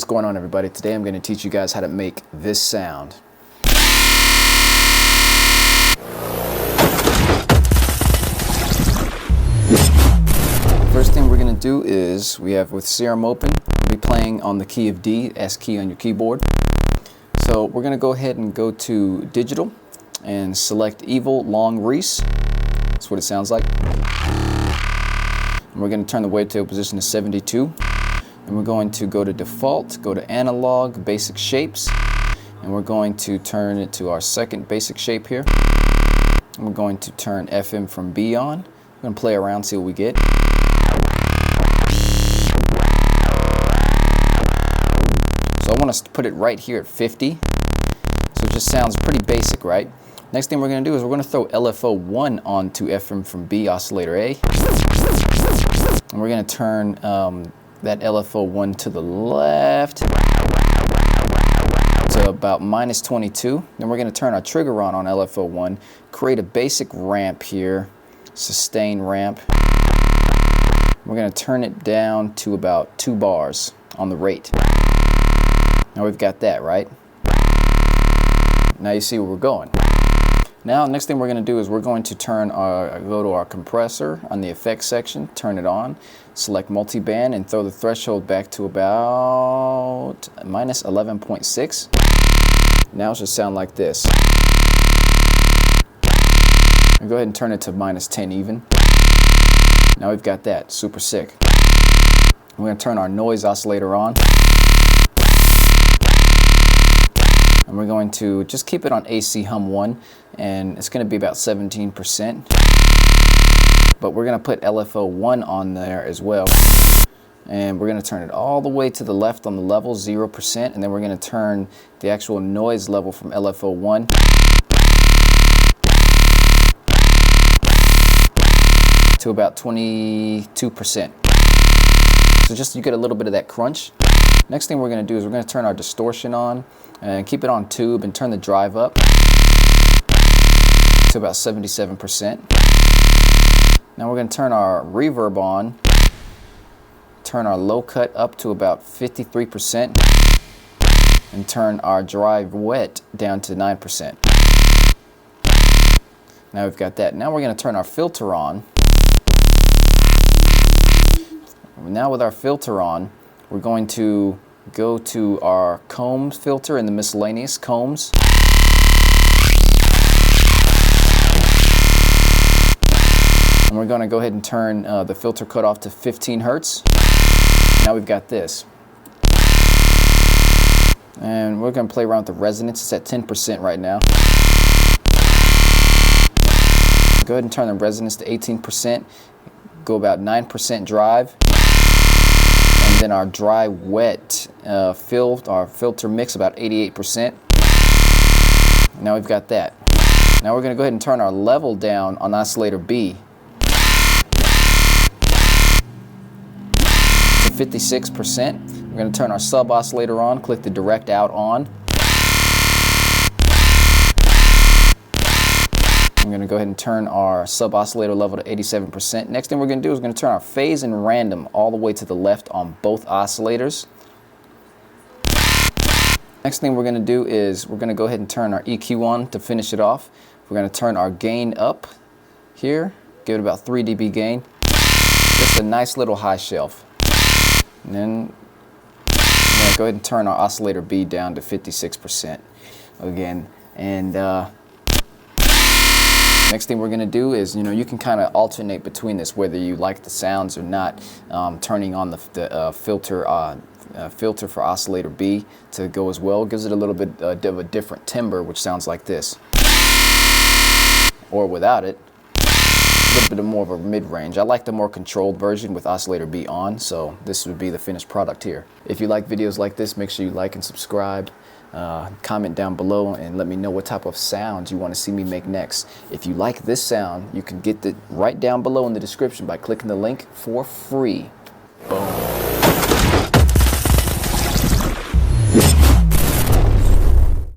What's going on, everybody? Today I'm going to teach you guys how to make this sound. First thing we're going to do is we have with SERUM open, we'll be playing on the key of D, S key on your keyboard. So we're going to go ahead and go to digital and select Evil Long Reese. That's what it sounds like. And we're going to turn the wavetable position to 72. And we're going to go to default, go to analog, basic shapes, and we're going to turn it to our second basic shape here. And we're going to turn FM from B on. We're going to play around, see what we get. So I want to put it right here at 50. So it just sounds pretty basic, right? Next thing we're going to do is we're going to throw LFO1 onto FM from B, oscillator A. And we're going to turn that LFO1 to the left to about minus 22. Then we're going to turn our trigger on LFO1, create a basic ramp here, sustain ramp. We're going to turn it down to about 2 bars on the rate. Now we've got that, right? Now you see where we're going. Now, next thing we're going to do is we're going to go to our compressor on the effects section, turn it on, select multiband, and throw the threshold back to about minus 11.6. Now it should sound like this. I'll go ahead and turn it to minus 10 even. Now we've got that, super sick. We're going to turn our noise oscillator on. And we're going to just keep it on AC hum 1, and it's going to be about 17%. But we're going to put LFO1 on there as well. And we're going to turn it all the way to the left on the level, 0%, and then we're going to turn the actual noise level from LFO1 to about 22%. So just you get a little bit of that crunch. Next thing we're going to do is we're going to turn our distortion on and keep it on tube and turn the drive up to about 77%. Now we're going to turn our reverb on, turn our low cut up to about 53%, and turn our drive wet down to 9%. Now we've got that. Now we're going to turn our filter on. Now with our filter on, we're going to go to our combs filter in the miscellaneous combs. And we're going to go ahead and turn the filter cutoff to 15 Hertz. Now we've got this. And we're going to play around with the resonance. It's at 10% right now. Go ahead and turn the resonance to 18%. Go about 9% drive. And then our dry wet our filter mix about 88%. Now we've got that. Now we're going to go ahead and turn our level down on oscillator B to 56%. We're going to turn our sub oscillator on, click the direct out on. I'm going to go ahead and turn our sub oscillator level to 87%. Next thing we're going to do is we're going to turn our phase and random all the way to the left on both oscillators. Next thing we're going to do is we're going to go ahead and turn our EQ on to finish it off. We're going to turn our gain up here, give it about 3 dB gain. Just a nice little high shelf. And then we're going to go ahead and turn our oscillator B down to 56% again. And next thing we're going to do is, you can kind of alternate between this, whether you like the sounds or not. Turning on the filter for oscillator B to go as well gives it a little bit of a different timbre, which sounds like this. Or without it, a little bit more of a mid-range. I like the more controlled version with oscillator B on, so this would be the finished product here. If you like videos like this, make sure you like and subscribe. Comment down below and let me know what type of sounds you want to see me make next. If you like this sound, you can get it right down below in the description by clicking the link for free. Boom.